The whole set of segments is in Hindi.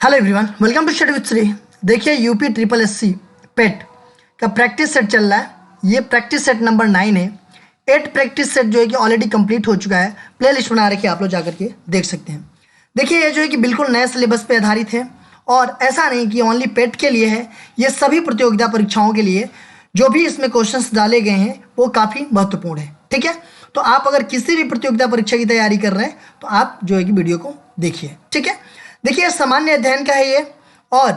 Hello everyone, welcome to study with Shri. देखिए यूपी ट्रिपल एससी पेट का प्रैक्टिस सेट चल रहा है। ये प्रैक्टिस सेट नंबर 9 है। 8 प्रैक्टिस सेट जो है कि ऑलरेडी कंप्लीट हो चुका है। प्ले लिस्ट बना रखी है, आप लोग जाकर के देख सकते हैं। देखिए ये जो है कि बिल्कुल नए सिलेबस पे आधारित है और ऐसा नहीं कि ओनली पेट के लिए है, ये सभी प्रतियोगिता परीक्षाओं के लिए जो भी इसमें क्वेश्चंस डाले गए हैं वो काफ़ी महत्वपूर्ण है। ठीक है, तो आप अगर किसी भी प्रतियोगिता परीक्षा की तैयारी कर रहे हैं तो आप जो है कि वीडियो को देखिए। ठीक है, देखिए सामान्य अध्ययन का है ये और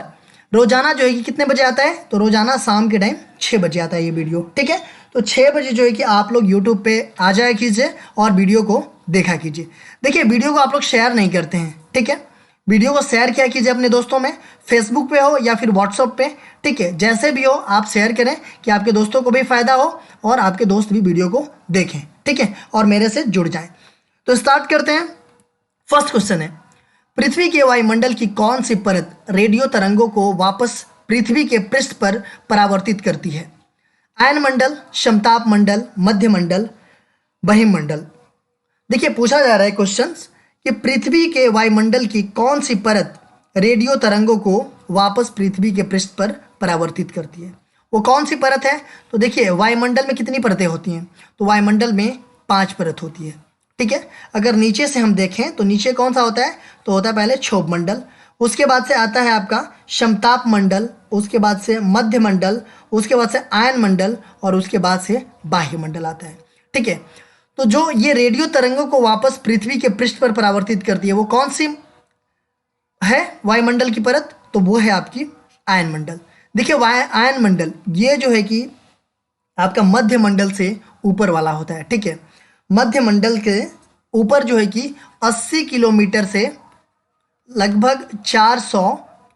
रोजाना जो है कि कितने बजे आता है, तो रोजाना शाम के टाइम 6 बजे आता है ये वीडियो। ठीक है, तो 6 बजे जो है कि आप लोग यूट्यूब पे आ जाया कीजिए और वीडियो को देखा कीजिए। देखिए वीडियो को आप लोग शेयर नहीं करते हैं, ठीक है, वीडियो को शेयर किया कीजिए अपने दोस्तों में, फेसबुक पे हो या फिर व्हाट्सएप पे। ठीक है, जैसे भी हो आप शेयर करें कि आपके दोस्तों को भी फायदा हो और आपके दोस्त भी वीडियो को देखें। ठीक है, और मेरे से जुड़ जाएं। तो स्टार्ट करते हैं। फर्स्ट क्वेश्चन है, पृथ्वी के वायुमंडल की कौन सी परत रेडियो तरंगों को वापस पृथ्वी के पृष्ठ पर परावर्तित करती है? आयन मंडल, समताप मंडल, मध्य मंडल, बहिर्मंडल। देखिए पूछा जा रहा है क्वेश्चन कि पृथ्वी के वायुमंडल की कौन सी परत रेडियो तरंगों को वापस पृथ्वी के पृष्ठ पर परावर्तित करती है। वो कौन सी परत है? तो देखिए वायुमंडल में कितनी परतें होती हैं, तो वायुमंडल में 5 परत होती है। ठीक है, अगर नीचे से हम देखें तो नीचे कौन सा होता है, तो होता है पहले क्षोभ मंडल, उसके बाद से आता है आपका समताप मंडल, उसके बाद से मध्य मंडल, उसके बाद से आयन मंडल और उसके बाद से बाह्य मंडल आता है। ठीक है, तो जो ये रेडियो तरंगों को वापस पृथ्वी के पृष्ठ पर परावर्तित करती है वो कौन सी है वायुमंडल की परत, तो वो है आपकी आयन मंडल। देखिए आयन मंडल ये जो है कि आपका मध्य मंडल से ऊपर वाला होता है। ठीक है, मध्य मंडल के ऊपर जो है कि 80 किलोमीटर से लगभग 400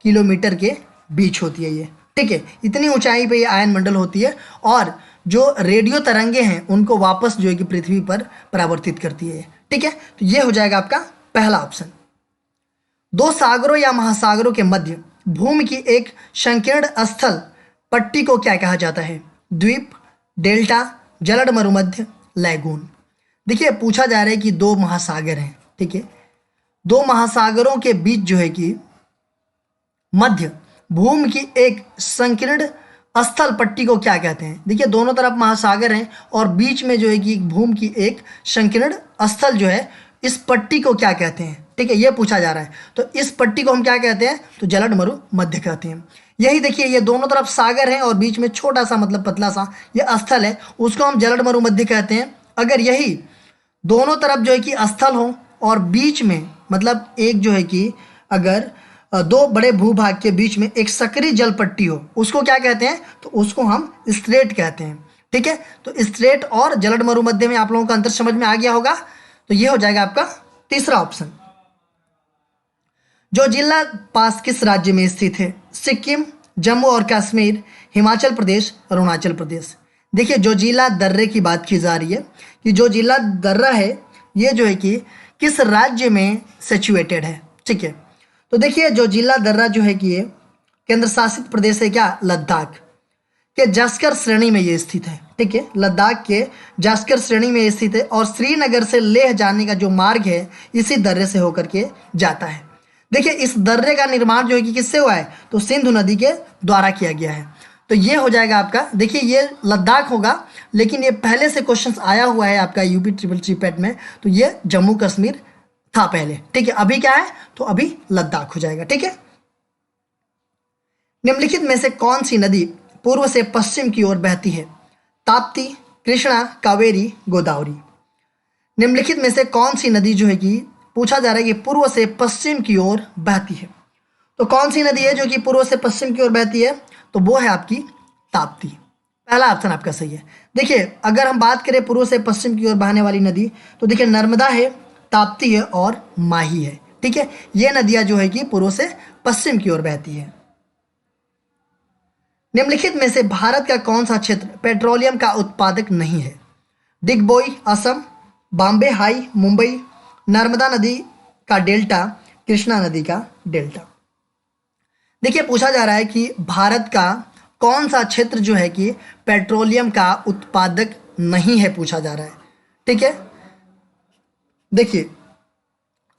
किलोमीटर के बीच होती है ये। ठीक है, इतनी ऊंचाई पे ये आयन मंडल होती है और जो रेडियो तरंगे हैं उनको वापस जो है कि पृथ्वी पर परावर्तित करती है। ठीक है, तो ये हो जाएगा आपका पहला ऑप्शन। 2 सागरों या महासागरों के मध्य भूमि की एक संकीर्ण स्थल पट्टी को क्या कहा जाता है? द्वीप, डेल्टा, जलद मरुमध्य, लैगून। देखिए पूछा जा रहा है कि 2 महासागर हैं। ठीक है, 2 महासागरों के बीच जो है कि मध्य भूमि की एक संकीर्ण स्थल पट्टी को क्या कहते हैं? देखिए दोनों तरफ महासागर हैं और बीच में जो है कि भूमि की एक संकीर्ण स्थल जो है, इस पट्टी को क्या कहते हैं? ठीक है, ये पूछा जा रहा है। तो इस पट्टी को हम क्या कहते हैं? तो जलद मरु मध्य कहते हैं। यही देखिए ये दोनों तरफ सागर है और बीच में छोटा सा मतलब पतला सा ये स्थल है, उसको हम जलद मरु मध्य कहते हैं। अगर यही दोनों तरफ जो है कि स्थल हो और बीच में मतलब एक जो है कि अगर 2 बड़े भूभाग के बीच में एक सक्रिय जल पट्टी हो, उसको क्या कहते हैं? तो उसको हम स्ट्रेट कहते हैं। ठीक है, तो स्ट्रेट और जलद मरुमध्य में आप लोगों का अंतर समझ में आ गया होगा। तो ये हो जाएगा आपका तीसरा ऑप्शन। जो जिला पास किस राज्य में स्थित है? सिक्किम, जम्मू और कश्मीर, हिमाचल प्रदेश, अरुणाचल प्रदेश। देखिए जो जिला दर्रे की बात की जा रही है कि जो जिला दर्रा है ये जो है कि किस राज्य में सिचुएटेड है। ठीक है, तो देखिए जो जिला दर्रा जो है कि ये केंद्र शासित प्रदेश है क्या? लद्दाख के जास्कर श्रेणी में ये स्थित है। ठीक है, लद्दाख के जास्कर श्रेणी में स्थित है और श्रीनगर से लेह जाने का जो मार्ग है इसी दर्रे से होकर के जाता है। देखिए इस दर्रे का निर्माण जो है कि किससे हुआ है? तो सिंधु नदी के द्वारा किया गया है। तो ये हो जाएगा आपका, देखिए ये लद्दाख होगा लेकिन ये पहले से क्वेश्चन आया हुआ है आपका यूपी ट्रिपल सी पेट में, तो ये जम्मू कश्मीर था पहले। ठीक है, अभी क्या है? तो अभी लद्दाख हो जाएगा। ठीक है, निम्नलिखित में से कौन सी नदी पूर्व से पश्चिम की ओर बहती है? ताप्ती, कृष्णा, कावेरी, गोदावरी। निम्नलिखित में से कौन सी नदी जो है कि पूछा जा रहा है कि पूर्व से पश्चिम की ओर बहती है? तो कौन सी नदी है जो कि पूर्व से पश्चिम की ओर बहती है? तो वो है आपकी ताप्ती। पहला ऑप्शन आपका सही है। देखिए अगर हम बात करें पूर्व से पश्चिम की ओर बहने वाली नदी, तो देखिए नर्मदा है, ताप्ती है और माही है। ठीक है, ये नदियां जो है कि पूर्व से पश्चिम की ओर बहती है। निम्नलिखित में से भारत का कौन सा क्षेत्र पेट्रोलियम का उत्पादक नहीं है? डिगबोई, असम, बॉम्बे हाई, मुंबई, नर्मदा नदी का डेल्टा, कृष्णा नदी का डेल्टा। देखिए पूछा जा रहा है कि भारत का कौन सा क्षेत्र जो है कि पेट्रोलियम का उत्पादक नहीं है, पूछा जा रहा है। ठीक है, देखिए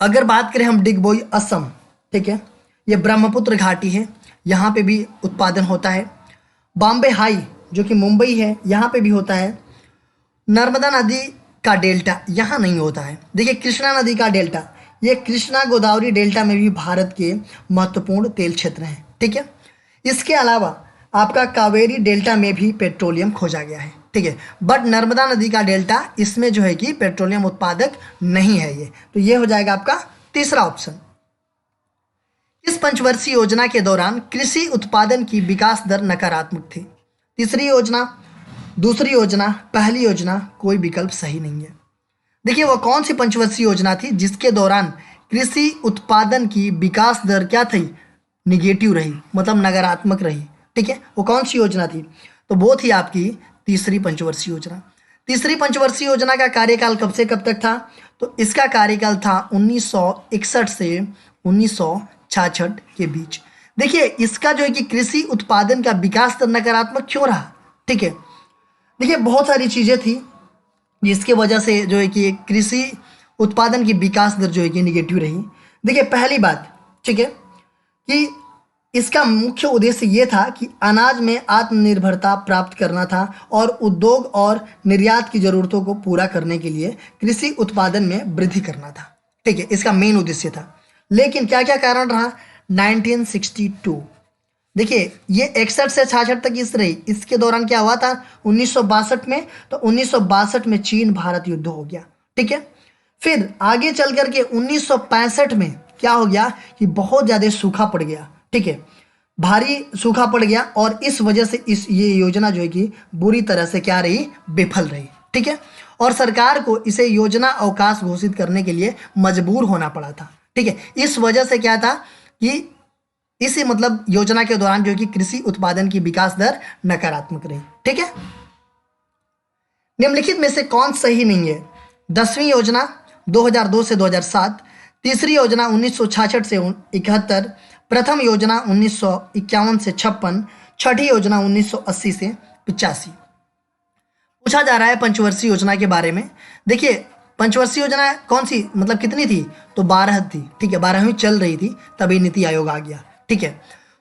अगर बात करें हम डिगबोई असम, ठीक है, ये ब्रह्मपुत्र घाटी है, यहाँ पे भी उत्पादन होता है। बॉम्बे हाई जो कि मुंबई है, यहाँ पे भी होता है। नर्मदा नदी का डेल्टा यहाँ नहीं होता है। देखिए कृष्णा नदी का डेल्टा, ये कृष्णा गोदावरी डेल्टा में भी भारत के महत्वपूर्ण तेल क्षेत्र हैं, ठीक है। इसके अलावा आपका कावेरी डेल्टा में भी पेट्रोलियम खोजा गया है, ठीक है। बट नर्मदा नदी का डेल्टा इसमें जो है कि पेट्रोलियम उत्पादक नहीं है ये, तो ये हो जाएगा आपका तीसरा ऑप्शन। इस पंचवर्षीय योजना के दौरान कृषि उत्पादन की विकास दर नकारात्मक थी। तीसरी योजना, दूसरी योजना, पहली योजना, कोई विकल्प सही नहीं है। देखिए वो कौन सी पंचवर्षीय योजना थी जिसके दौरान कृषि उत्पादन की विकास दर क्या थी, निगेटिव रही, मतलब नकारात्मक रही, ठीक है। वो कौन सी योजना थी, तो वो थी आपकी तीसरी पंचवर्षीय योजना। तीसरी पंचवर्षीय योजना का कार्यकाल कब से कब तक था, तो इसका कार्यकाल था 1961 से 1966 के बीच। देखिए इसका जो है कि कृषि उत्पादन का विकास दर नकारात्मक क्यों रहा, ठीक है। देखिए बहुत सारी चीज़ें थी जिसके वजह से जो है कि कृषि उत्पादन की विकास दर जो है कि निगेटिव रही। देखिए पहली बात, ठीक है, कि इसका मुख्य उद्देश्य ये था कि अनाज में आत्मनिर्भरता प्राप्त करना था और उद्योग और निर्यात की ज़रूरतों को पूरा करने के लिए कृषि उत्पादन में वृद्धि करना था, ठीक है, इसका मेन उद्देश्य था। लेकिन क्या क्या कारण रहा, 1962, देखिए ये 61 से 66 तक इस रही। इसके दौरान क्या हुआ था 1962 में, तो 1962 में चीन भारत युद्ध हो गया, ठीक है। फिर आगे चल करके 1965 में क्या हो गया कि बहुत ज़्यादा सूखा पड़ गया, ठीक है, भारी सूखा पड़ गया और इस वजह से ये योजना जो है कि बुरी तरह से क्या रही, विफल रही, ठीक है। और सरकार को इसे योजना अवकाश घोषित करने के लिए मजबूर होना पड़ा था, ठीक है। इस वजह से क्या था कि इसी मतलब योजना के दौरान जो कि कृषि उत्पादन की विकास दर नकारात्मक रही, ठीक है। निम्नलिखित में से कौन सही नहीं है, 10वीं योजना 2002 से 2007, तीसरी योजना 1966 से 71, प्रथम योजना 1951 से 56, छठी योजना 1980 से 85। पूछा जा रहा है पंचवर्षीय योजना के बारे में। देखिए पंचवर्षीय योजना कौन सी, मतलब कितनी थी, तो 12 थी, ठीक है, 12वीं चल रही थी तभी नीति आयोग आ गया, ठीक है।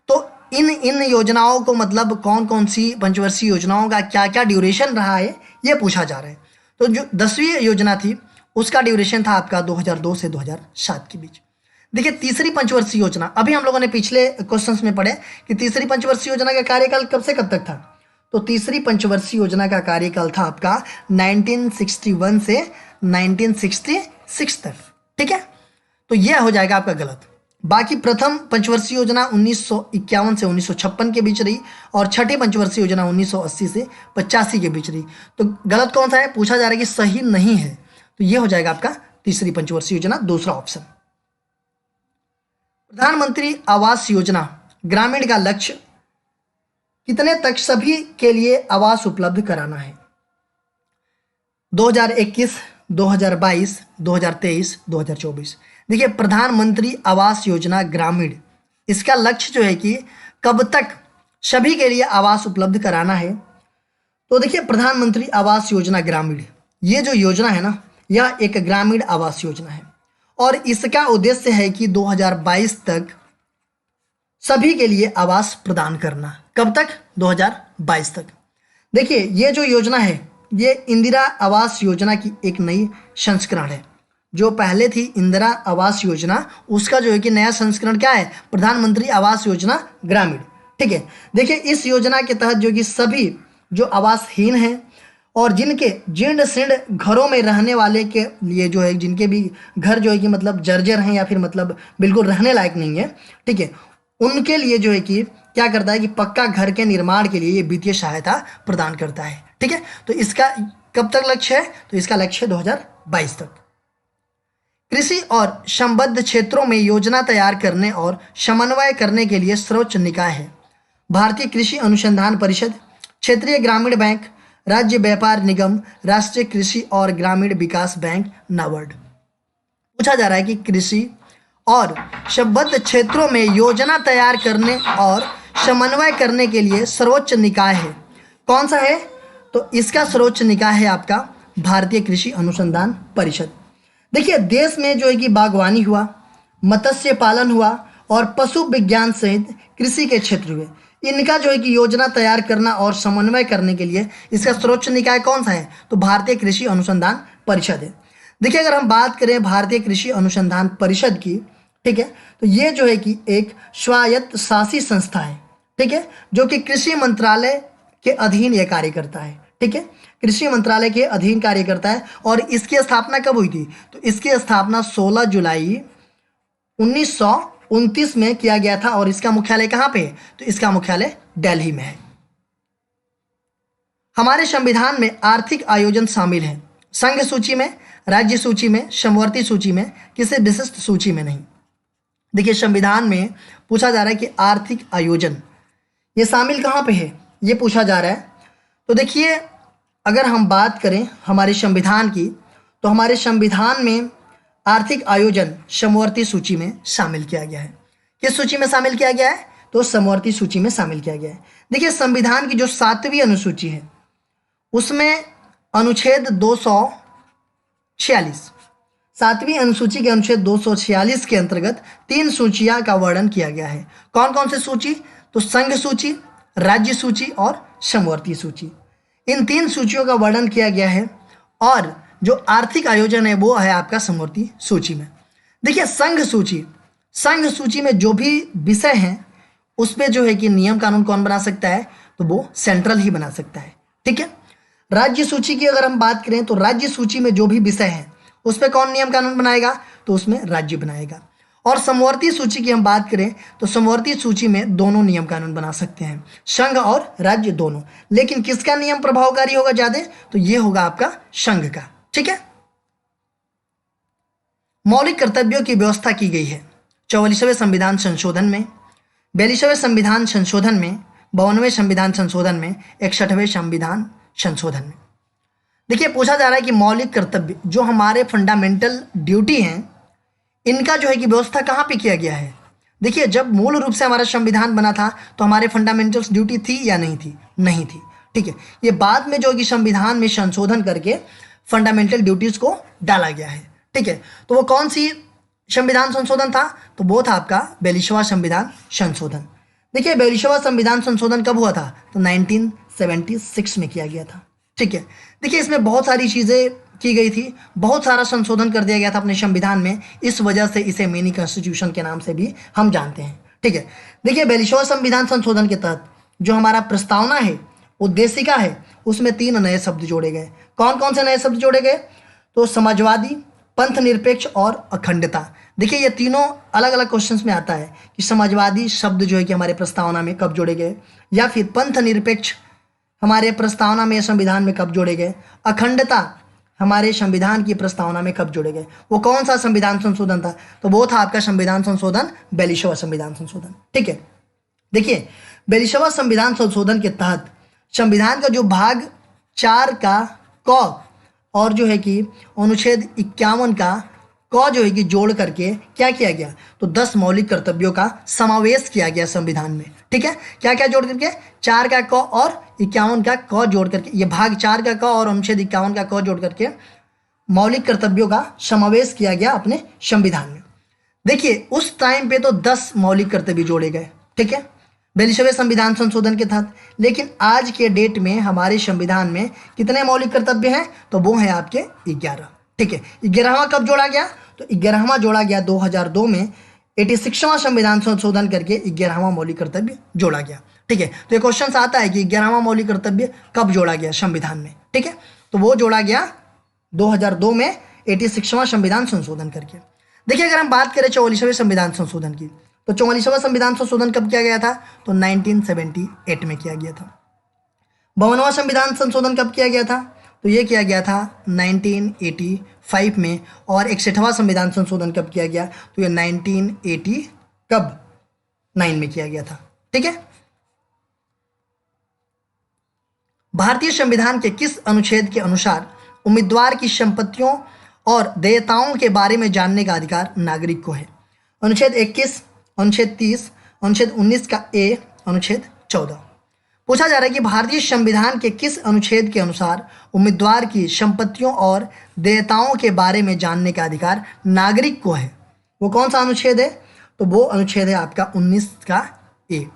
तो इन योजनाओं को मतलब कौन कौन सी पंचवर्षीय योजनाओं का क्या क्या ड्यूरेशन रहा है ये पूछा जा रहा है। तो जो 10वीं योजना थी उसका ड्यूरेशन था आपका 2002 से 2007 के बीच। देखिए तीसरी पंचवर्षीय योजना, अभी हम लोगों ने पिछले क्वेश्चंस में पढ़े कि तीसरी पंचवर्षीय योजना का कार्यकाल कब से कब तक था, तो तीसरी पंचवर्षीय योजना का कार्यकाल था आपका 1961 से 1966 तक, ठीक है। तो यह हो जाएगा आपका गलत। बाकी प्रथम पंचवर्षीय योजना 1951 से 1956 के बीच रही और छठी पंचवर्षीय योजना 1980 से 85 के बीच रही। तो गलत कौन सा है, पूछा जा रहा है कि सही नहीं है, तो यह हो जाएगा आपका तीसरी पंचवर्षीय योजना, दूसरा ऑप्शन। प्रधानमंत्री आवास योजना ग्रामीण का लक्ष्य कितने तक सभी के लिए आवास उपलब्ध कराना है, 2021, 2022, 2023, 2024। देखिए प्रधानमंत्री आवास योजना ग्रामीण, इसका लक्ष्य जो है कि कब तक सभी के लिए आवास उपलब्ध कराना है, तो देखिए प्रधानमंत्री आवास योजना ग्रामीण, ये जो योजना है ना, यह एक ग्रामीण आवास योजना है और इसका उद्देश्य है कि 2022 तक सभी के लिए आवास प्रदान करना। कब तक, 2022 तक। देखिए ये जो योजना है ये इंदिरा आवास योजना की एक नई संस्करण है। जो पहले थी इंदिरा आवास योजना, उसका जो है कि नया संस्करण क्या है, प्रधानमंत्री आवास योजना ग्रामीण, ठीक है। देखिए इस योजना के तहत जो कि सभी जो आवासहीन हैं और जिनके जीर्ण शीर्ण घरों में रहने वाले के लिए जो है, जिनके भी घर जो है कि मतलब जर्जर हैं या फिर मतलब बिल्कुल रहने लायक नहीं है, ठीक है, उनके लिए जो है कि क्या करता है कि पक्का घर के निर्माण के लिए ये वित्तीय सहायता प्रदान करता है, ठीक है। तो इसका कब तक लक्ष्य है, तो इसका लक्ष्य है 2022 तक। कृषि और संबद्ध क्षेत्रों में योजना तैयार करने और समन्वय करने के लिए सर्वोच्च निकाय है भारतीय कृषि अनुसंधान परिषद, क्षेत्रीय ग्रामीण बैंक, राज्य व्यापार निगम, राष्ट्रीय कृषि और ग्रामीण विकास बैंक, नाबार्ड। पूछा जा रहा है कि कृषि और संबद्ध क्षेत्रों में योजना तैयार करने और समन्वय करने के लिए सर्वोच्च निकाय है, कौन सा है, तो इसका सर्वोच्च निकाय है आपका भारतीय कृषि अनुसंधान परिषद। देखिए देश में जो है कि बागवानी हुआ, मत्स्य पालन हुआ और पशु विज्ञान सहित कृषि के क्षेत्र हुए। इनका जो है कि योजना तैयार करना और समन्वय करने के लिए इसका सर्वोच्च निकाय कौन सा है? तो भारतीय कृषि अनुसंधान परिषद है। देखिए, अगर हम बात करें भारतीय कृषि अनुसंधान परिषद की, ठीक है, तो ये जो है कि एक स्वायत्त शासी संस्था है, ठीक है, जो कि कृषि मंत्रालय के अधीन ये कार्य करता है। ठीक है, कृषि मंत्रालय के अधीन कार्य करता है। और इसकी स्थापना कब हुई थी? तो इसकी स्थापना 16 जुलाई 1929 में किया गया था। और इसका मुख्यालय कहाँ पे है? तो इसका मुख्यालय दिल्ली में है। हमारे संविधान में आर्थिक आयोजन शामिल है, संघ सूची में, राज्य सूची में, समवर्ती सूची में, किसी विशिष्ट सूची में नहीं। देखिए, संविधान में पूछा जा रहा है कि आर्थिक आयोजन ये शामिल कहाँ पे है, ये पूछा जा रहा है। तो देखिए, अगर हम बात करें हमारे संविधान की, तो हमारे संविधान में आर्थिक आयोजन समवर्ती सूची में शामिल किया गया है। किस सूची में शामिल किया गया है? तो समवर्ती सूची में शामिल किया गया है। देखिए, संविधान की जो 7वीं अनुसूची है उसमें अनुच्छेद 246, 7वीं अनुसूची के अनुच्छेद 246 के अंतर्गत 3 सूचियां का वर्णन किया गया है। कौन कौन सी सूची? तो संघ सूची, राज्य सूची और समवर्ती सूची। इन 3 सूचियों का वर्णन किया गया है। और जो आर्थिक आयोजन है वो है आपका समवर्ती सूची में। देखिए, संघ सूची में जो भी विषय हैं उस पर जो है कि नियम कानून कौन बना सकता है? तो वो सेंट्रल ही बना सकता है। ठीक है, राज्य सूची की अगर हम बात करें तो राज्य सूची में जो भी विषय हैं उस पर कौन नियम कानून बनाएगा? तो उसमें राज्य बनाएगा। और समवर्ती सूची की हम बात करें तो समवर्ती सूची में दोनों नियम कानून बना सकते हैं, संघ और राज्य दोनों। लेकिन किसका नियम प्रभावकारी होगा ज्यादा? तो ये होगा आपका संघ का। ठीक है, मौलिक कर्तव्यों की व्यवस्था की गई है 44वें संविधान संशोधन में, 42वें संविधान संशोधन में, 52वें संविधान संशोधन में, 61वें संविधान संशोधन में। देखिए, पूछा जा रहा है कि मौलिक कर्तव्य जो हमारे फंडामेंटल ड्यूटी हैं इनका जो है कि व्यवस्था कहाँ पे किया गया है? देखिए, जब मूल रूप से हमारा संविधान बना था तो हमारे फंडामेंटल्स ड्यूटी थी या नहीं थी? नहीं थी। ठीक है, ये बाद में जो है कि संविधान में संशोधन करके फंडामेंटल ड्यूटीज को डाला गया है। ठीक है, तो वो कौन सी संविधान संशोधन था? तो वो था आपका 42वां संविधान संशोधन। देखिए, 42वां संविधान संशोधन कब हुआ था? तो 1976 में किया गया था। ठीक है, देखिए, इसमें बहुत सारी चीज़ें की गई थी, बहुत सारा संशोधन कर दिया गया था अपने संविधान में। इस वजह से इसे मिनी कॉन्स्टिट्यूशन के नाम से भी हम जानते हैं। ठीक है, देखिए, 42वां संविधान संशोधन के तहत जो हमारा प्रस्तावना है, उद्देशिका है, उसमें 3 नए शब्द जोड़े गए। कौन कौन से नए शब्द जोड़े गए? तो समाजवादी, पंथ निरपेक्ष और अखंडता। देखिए, ये तीनों अलग अलग क्वेश्चंस में आता है कि समाजवादी शब्द जो है कि हमारे प्रस्तावना में कब जोड़े गए, या फिर पंथ निरपेक्ष हमारे प्रस्तावना में, संविधान में कब जोड़े गए, अखंडता हमारे संविधान की प्रस्तावना में कब जोड़े गए। वो कौन सा संविधान संशोधन था? तो वो था आपका संविधान संशोधन 42वां संविधान संशोधन। ठीक है, देखिए, 42वां संविधान संशोधन के तहत संविधान का जो भाग 4 का क और जो है कि अनुच्छेद 51 का क जो है कि जोड़ करके क्या किया गया? तो 10 मौलिक कर्तव्यों का समावेश किया गया संविधान में। ठीक है, क्या क्या जोड़ करके? 4 का क और 51 का क जोड़ करके, ये भाग 4 का क और अनुच्छेद 51 का क जोड़ करके मौलिक कर्तव्यों का समावेश किया गया अपने संविधान में। देखिए, उस टाइम पे तो 10 मौलिक कर्तव्य जोड़े गए। ठीक है, 42वें संविधान संशोधन के तहत। लेकिन आज के डेट में हमारे संविधान में कितने मौलिक कर्तव्य हैं? तो वो हैं आपके 11। ठीक है, 11वां कब जोड़ा गया? तो 11वां जोड़ा गया 2002 में, 86वां संविधान संशोधन करके 11वां मौलिक कर्तव्य जोड़ा गया। ठीक है, तो ये क्वेश्चन आता है कि 11वां मौलिक कर्तव्य कब जोड़ा गया संविधान में? ठीक है, तो वो जोड़ा गया 2002 में 86वां संविधान संशोधन करके। देखिए, अगर हम बात करें 44वें संविधान संशोधन की, तो 44वां संविधान संशोधन कब किया गया था? तो 1978 में किया गया था। 52वां संविधान संशोधन कब किया गया था? तो ये किया गया था 1985 में। और 61वां संविधान संशोधन कब किया गया? तो ये 1989 में किया गया था। ठीक है, भारतीय संविधान के किस अनुच्छेद के अनुसार उम्मीदवार की संपत्तियों और देयताओं के बारे में जानने का अधिकार नागरिक को है? अनुच्छेद 21, अनुच्छेद 30, अनुच्छेद 19 का ए, अनुच्छेद 14। पूछा जा रहा है कि भारतीय संविधान के किस अनुच्छेद के अनुसार उम्मीदवार की संपत्तियों और देयताओं के बारे में जानने का अधिकार नागरिक को है? वो कौन सा अनुच्छेद है? तो वो अनुच्छेद है आपका 19 का ए।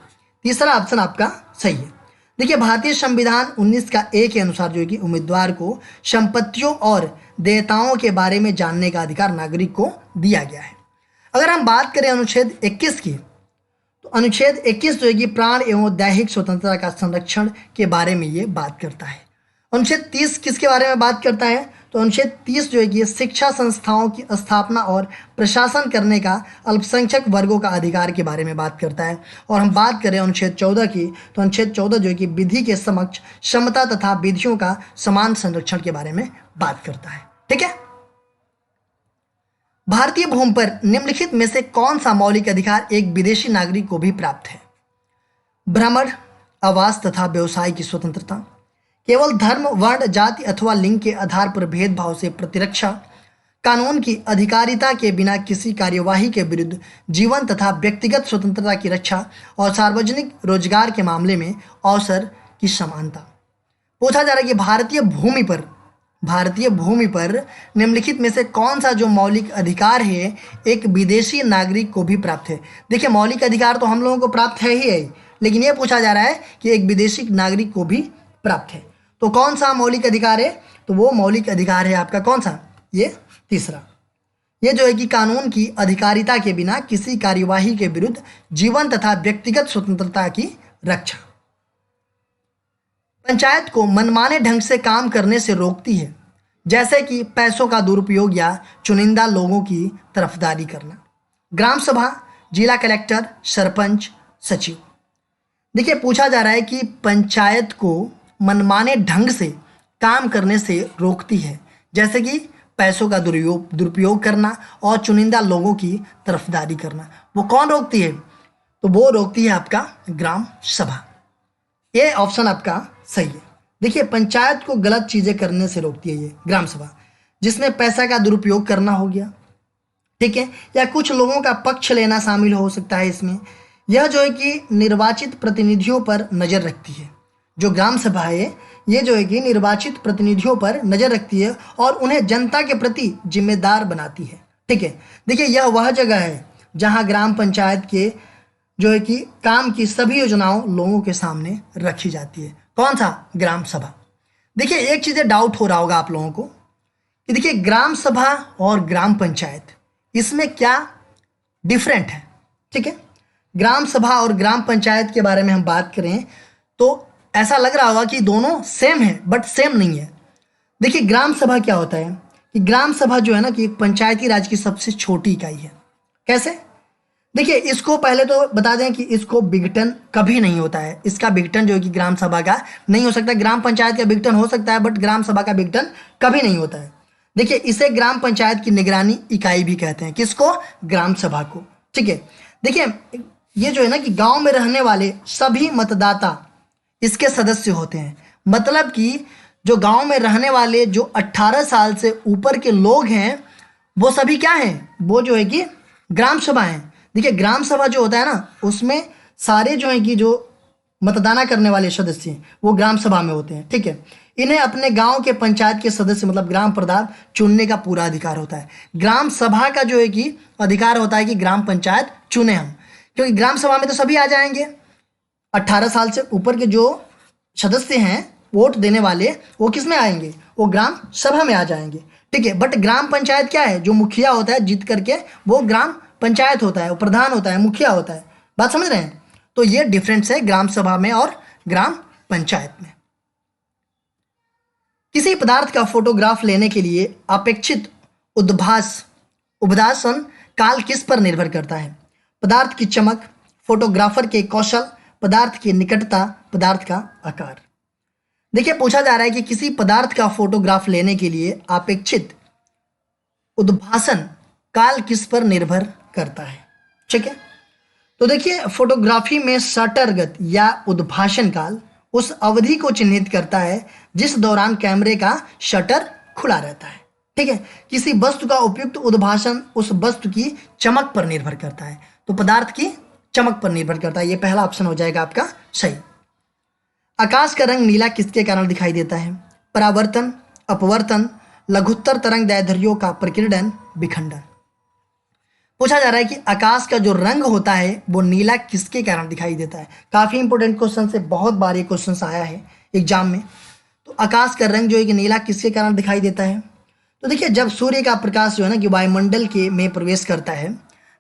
तीसरा ऑप्शन आपका सही है। देखिए भारतीय संविधान 19 का ए के अनुसार जो है कि उम्मीदवार को संपत्तियों और देयताओं के बारे में जानने का अधिकार नागरिक को दिया गया है। अगर हम बात करें अनुच्छेद 21 की, तो अनुच्छेद 21 जो है कि प्राण एवं दैहिक स्वतंत्रता का संरक्षण के बारे में ये बात करता है। अनुच्छेद 30 किसके बारे में बात करता है? तो अनुच्छेद 30 जो है कि शिक्षा संस्थाओं की स्थापना और प्रशासन करने का अल्पसंख्यक वर्गों का अधिकार के बारे में बात करता है। और हम बात करें अनुच्छेद 14 की, तो अनुच्छेद 14 जो है कि विधि के समक्ष समता तथा विधियों का समान संरक्षण के बारे में बात करता है। ठीक है। भारतीय भूमि पर निम्नलिखित में से कौन सा मौलिक अधिकार एक विदेशी नागरिक को भी प्राप्त है? भ्रमण, आवास तथा व्यवसाय की स्वतंत्रता, केवल धर्म, वर्ण, जाति अथवा लिंग के आधार पर भेदभाव से प्रतिरक्षा, कानून की अधिकारिता के बिना किसी कार्यवाही के विरुद्ध जीवन तथा व्यक्तिगत स्वतंत्रता की रक्षा और सार्वजनिक रोजगार के मामले में अवसर की समानता। पूछा जा रहा है कि भारतीय भूमि पर निम्नलिखित में से कौन सा जो मौलिक अधिकार है एक विदेशी नागरिक को भी प्राप्त है? देखिए मौलिक अधिकार तो हम लोगों को प्राप्त है ही है, लेकिन ये पूछा जा रहा है कि एक विदेशी नागरिक को भी प्राप्त है। तो कौन सा मौलिक अधिकार है? तो वो मौलिक अधिकार है आपका कौन सा? ये तीसरा। ये जो है कि कानून की अधिकारिता के बिना किसी कार्यवाही के विरुद्ध जीवन तथा व्यक्तिगत स्वतंत्रता की रक्षा। पंचायत को मनमाने ढंग से काम करने से रोकती है, जैसे कि पैसों का दुरुपयोग या चुनिंदा लोगों की तरफदारी करना। ग्राम सभा, जिला कलेक्टर, सरपंच, सचिव। देखिए पूछा जा रहा है कि पंचायत को मनमाने ढंग से काम करने से रोकती है, जैसे कि पैसों का दुरुपयोग करना और चुनिंदा लोगों की तरफदारी करना। वो कौन रोकती है? तो वो रोकती है आपका ग्राम सभा। ये ऑप्शन आपका सही है। देखिए पंचायत को गलत चीज़ें करने से रोकती है ये ग्राम सभा, जिसमें पैसा का दुरुपयोग करना हो गया, ठीक है, या कुछ लोगों का पक्ष लेना शामिल हो सकता है इसमें। यह जो है कि निर्वाचित प्रतिनिधियों पर नज़र रखती है। जो ग्राम सभा है ये जो है कि निर्वाचित प्रतिनिधियों पर नज़र रखती है और उन्हें जनता के प्रति जिम्मेदार बनाती है। ठीक है। देखिए यह वह जगह है जहां ग्राम पंचायत के जो है कि काम की सभी योजनाओं लोगों के सामने रखी जाती है। कौन सा? ग्राम सभा। देखिए एक चीज़ें डाउट हो रहा होगा आप लोगों को कि देखिए ग्राम सभा और ग्राम पंचायत इसमें क्या डिफरेंट है। ठीक है। ग्राम सभा और ग्राम पंचायत के बारे में हम बात करें तो ऐसा लग रहा होगा कि दोनों सेम है, बट सेम नहीं है। देखिए ग्राम सभा क्या होता है कि ग्राम सभा जो है ना कि एक पंचायती राज की सबसे छोटी इकाई है। कैसे? देखिए इसको पहले तो बता दें कि इसको विघटन कभी नहीं होता है। इसका विघटन जो है कि ग्राम सभा का नहीं हो सकता। ग्राम पंचायत का विघटन हो सकता है, बट ग्राम सभा का विघटन कभी नहीं होता है। देखिए इसे ग्राम पंचायत की निगरानी इकाई भी कहते हैं। किसको? ग्राम सभा को। ठीक है। देखिए ये जो है ना कि गांव में रहने वाले सभी मतदाता इसके सदस्य होते हैं। मतलब कि जो गांव में रहने वाले जो 18 साल से ऊपर के लोग हैं वो सभी क्या हैं? वो जो है कि ग्राम सभा हैं। देखिए ग्राम सभा जो होता है ना उसमें सारे जो है कि जो मतदान करने वाले सदस्य हैं वो ग्राम सभा में होते हैं। ठीक है। इन्हें अपने गांव के पंचायत के सदस्य मतलब ग्राम प्रधान चुनने का पूरा अधिकार होता है। ग्राम सभा का जो है कि अधिकार होता है कि ग्राम पंचायत चुने हम, क्योंकि ग्राम सभा में तो सभी आ जाएंगे। 18 साल से ऊपर के जो सदस्य हैं वोट देने वाले वो किस में आएंगे? वो ग्राम सभा में आ जाएंगे। ठीक है। बट ग्राम पंचायत क्या है? जो मुखिया होता है जीत करके वो ग्राम पंचायत होता है, वो प्रधान होता है, मुखिया होता है। बात समझ रहे हैं? तो ये डिफरेंस है ग्राम सभा में और ग्राम पंचायत में। किसी पदार्थ का फोटोग्राफ लेने के लिए अपेक्षित उद्भासन काल किस पर निर्भर करता है? पदार्थ की चमक, फोटोग्राफर के कौशल, पदार्थ की निकटता, पदार्थ का आकार। देखिए पूछा जा रहा है कि किसी पदार्थ का फोटोग्राफ लेने के लिए अपेक्षित उद्भासन काल किस पर निर्भर करता है। ठीक है। तो देखिए फोटोग्राफी में शटरगत या उद्भासन काल उस अवधि को चिन्हित करता है जिस दौरान कैमरे का शटर खुला रहता है। ठीक है। किसी वस्तु का उपयुक्त उद्भासन उस वस्तु की चमक पर निर्भर करता है। तो पदार्थ की चमक पर निर्भर करता है। ये पहला ऑप्शन हो जाएगा आपका सही। आकाश का रंग नीला किसके कारण दिखाई देता है? परावर्तन, अपवर्तन, लघुत्तर तरंग दैर्ध्यों का प्रकीर्णन, विखंडन। पूछा जा रहा है कि आकाश का जो रंग होता है वो नीला किसके कारण दिखाई देता है। काफ़ी इंपॉर्टेंट क्वेश्चन से, बहुत बार ये क्वेश्चन आया है एग्जाम में। तो आकाश का रंग जो है कि नीला किसके कारण दिखाई देता है। तो देखिए, जब सूर्य का प्रकाश जो है ना कि वायुमंडल के में प्रवेश करता है,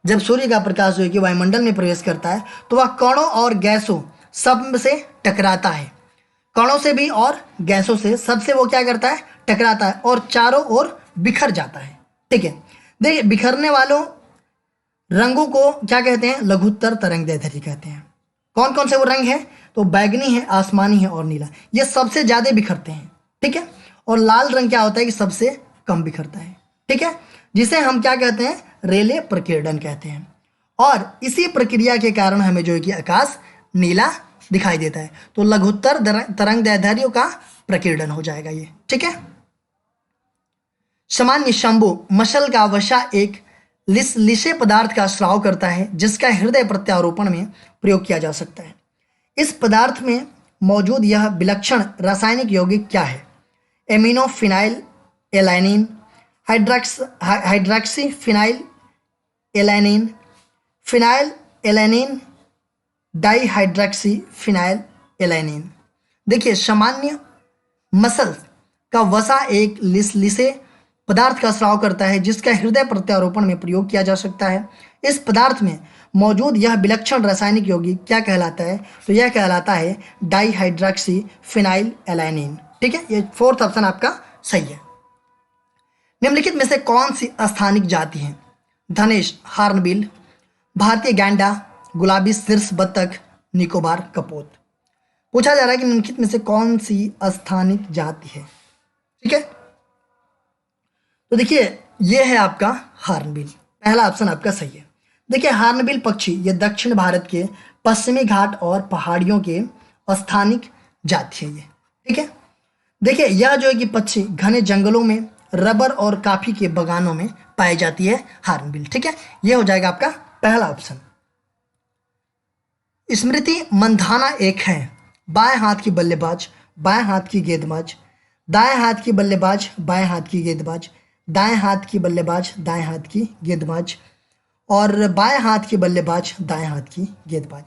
जब सूर्य का प्रकाश जो है कि वायुमंडल में प्रवेश करता है तो वह कणों और गैसों सब से टकराता है। कणों से भी और गैसों से, सबसे वो क्या करता है, टकराता है और चारों ओर बिखर जाता है। ठीक है, देखिए बिखरने वालों रंगों को क्या कहते हैं, लघुत्तर तरंगदैर्ध्य कहते हैं। कौन कौन से वो रंग हैं, तो बैगनी है, आसमानी है और नीला, ये सबसे ज़्यादा बिखरते हैं। ठीक है, और लाल रंग क्या होता है कि सबसे कम बिखरता है। ठीक है, जिसे हम क्या कहते हैं, रेले प्रकीर्णन कहते हैं। और इसी प्रक्रिया के कारण हमें जो है कि आकाश नीला दिखाई देता है। तो लघुत्तर तरंगदैर्ध्यों का प्रकीर्णन हो जाएगा ये। ठीक है, सामान्य शंभु मशल का वसा एक लिसे पदार्थ का स्राव करता है जिसका हृदय प्रत्यारोपण में प्रयोग किया जा सकता है। इस पदार्थ में मौजूद यह विलक्षण रासायनिक यौगिक क्या है। Amino phenyl alanine, hydroxy phenyl alanine, phenyl alanine, dihydroxy phenyl alanine. देखिए, सामान्य मसल का वसा एक लिसे पदार्थ का स्राव करता है जिसका हृदय प्रत्यारोपण में प्रयोग किया जा सकता है। इस पदार्थ में मौजूद यह विलक्षण रासायनिक यौगिक क्या कहलाता है, तो यह कहलाता है डाईहाइड्रॉक्सी फिनाइल एलानिन। ठीक है, ये फोर्थ ऑप्शन आपका सही है। निम्नलिखित में से कौन सी स्थानिक जाति है। धनेश हार्नबिल, भारतीय गैंडा, गुलाबी शीर्ष बत्तख, निकोबार कपोत। पूछा जा रहा है कि निम्नलिखित में से कौन सी स्थानिक जाति है। ठीक है, तो देखिए ये है आपका हार्नबिल, पहला ऑप्शन आपका सही है। देखिए, हार्नबिल पक्षी ये दक्षिण भारत के पश्चिमी घाट और पहाड़ियों के स्थानिक जाति है ये। ठीक है, देखिए यह जो है कि पक्षी घने जंगलों में, रबर और कॉफी के बागानों में पाई जाती है हार्नबिल। ठीक है, ये हो जाएगा आपका पहला ऑप्शन। स्मृति मंधाना एक है बाएं हाथ की बल्लेबाज, बाएं हाथ की गेंदबाज, दाएं हाथ की बल्लेबाज, बाएं हाथ की गेंदबाज, दाएं हाथ की बल्लेबाज, दाएं हाथ की गेंदबाज, और बाएं हाथ की बल्लेबाज, दाएं हाथ की गेंदबाज।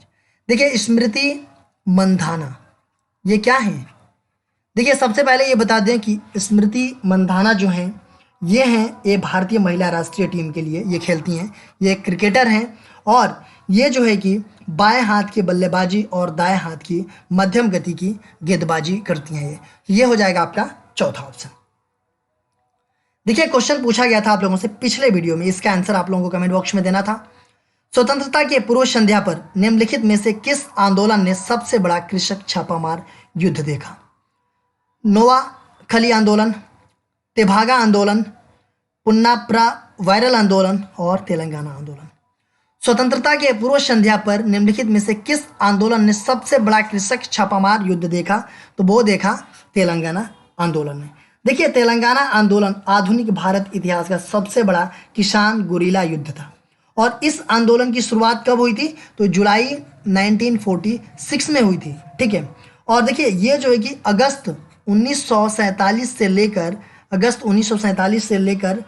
देखिए, स्मृति मंधाना ये क्या है। देखिए, सबसे पहले ये बता दें कि स्मृति मंधाना जो हैं ये हैं, ये भारतीय महिला राष्ट्रीय टीम के लिए ये खेलती हैं। ये क्रिकेटर हैं और ये जो है कि बाएं हाथ की बल्लेबाजी और दाएं हाथ की मध्यम गति की गेंदबाजी करती हैं ये हो जाएगा आपका चौथा ऑप्शन। देखिए, क्वेश्चन पूछा गया था आप लोगों से पिछले वीडियो में, इसका आंसर आप लोगों को कमेंट बॉक्स में देना था। स्वतंत्रता के पूर्व संध्या पर निम्नलिखित में से किस आंदोलन ने सबसे बड़ा कृषक छापामार युद्ध देखा। नोवा खली आंदोलन, तेभागा आंदोलन, पुन्नाप्रा वायरल आंदोलन और तेलंगाना आंदोलन। स्वतंत्रता के पूर्व संध्या पर निम्नलिखित में से किस आंदोलन ने सबसे बड़ा कृषक छापामार युद्ध देखा, तो वो देखा तेलंगाना आंदोलन ने। देखिए, तेलंगाना आंदोलन आधुनिक भारत इतिहास का सबसे बड़ा किसान गुरिल्ला युद्ध था और इस आंदोलन की शुरुआत कब हुई थी, तो जुलाई 1946 में हुई थी। ठीक है, और देखिए ये जो है कि अगस्त 1947 से लेकर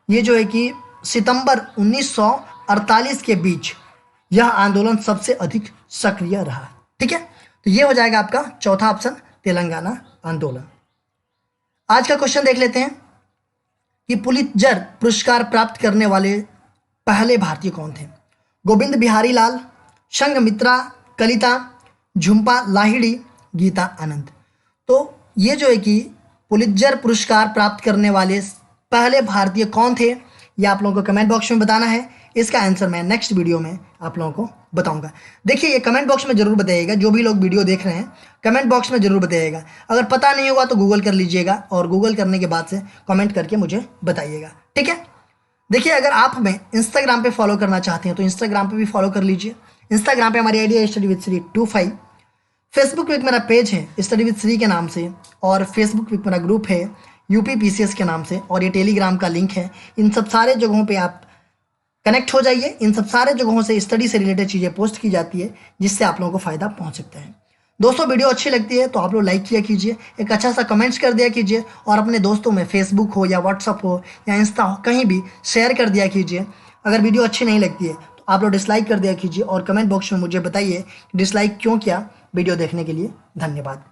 ये जो है कि सितंबर 1948 के बीच यह आंदोलन सबसे अधिक सक्रिय रहा। ठीक है, तो ये हो जाएगा आपका चौथा ऑप्शन तेलंगाना आंदोलन। आज का क्वेश्चन देख लेते हैं कि पुलित्जर पुरस्कार प्राप्त करने वाले पहले भारतीय कौन थे। गोविंद बिहारी लाल, संघमित्रा कलिता, झुम्पा लाहिड़ी, गीता आनंद। तो ये जो है कि पुलित्जर पुरस्कार प्राप्त करने वाले पहले भारतीय कौन थे, ये आप लोगों को कमेंट बॉक्स में बताना है। इसका आंसर मैं नेक्स्ट वीडियो में आप लोगों को बताऊंगा। देखिए, ये कमेंट बॉक्स में जरूर बताइएगा, जो भी लोग वीडियो देख रहे हैं कमेंट बॉक्स में जरूर बताइएगा। अगर पता नहीं होगा तो गूगल कर लीजिएगा और गूगल करने के बाद से कमेंट करके मुझे बताइएगा। ठीक है, देखिए अगर आप हमें इंस्टाग्राम पे फॉलो करना चाहते हैं तो इंस्टाग्राम पे भी फॉलो कर लीजिए। इंस्टाग्राम पे हमारी आईडी है स्टडी विद श्री 25। फेसबुक पे एक मेरा पेज है स्टडी विद श्री के नाम से, और फेसबुक पे एक मेरा ग्रुप है यूपी पीसीएस के नाम से, और ये टेलीग्राम का लिंक है। इन सब सारे जगहों पे आप कनेक्ट हो जाइए। इन सब सारे जगहों से स्टडी से रिलेटेड चीज़ें पोस्ट की जाती है जिससे आप लोगों को फ़ायदा पहुंच सकता है। दोस्तों, वीडियो अच्छी लगती है तो आप लोग लाइक किया कीजिए, एक अच्छा सा कमेंट्स कर दिया कीजिए, और अपने दोस्तों में फेसबुक हो या व्हाट्सअप हो या इंस्टा हो कहीं भी शेयर कर दिया कीजिए। अगर वीडियो अच्छी नहीं लगती है तो आप लोग डिसलाइक कर दिया कीजिए और कमेंट बॉक्स में मुझे बताइए डिसलाइक क्यों किया। वीडियो देखने के लिए धन्यवाद।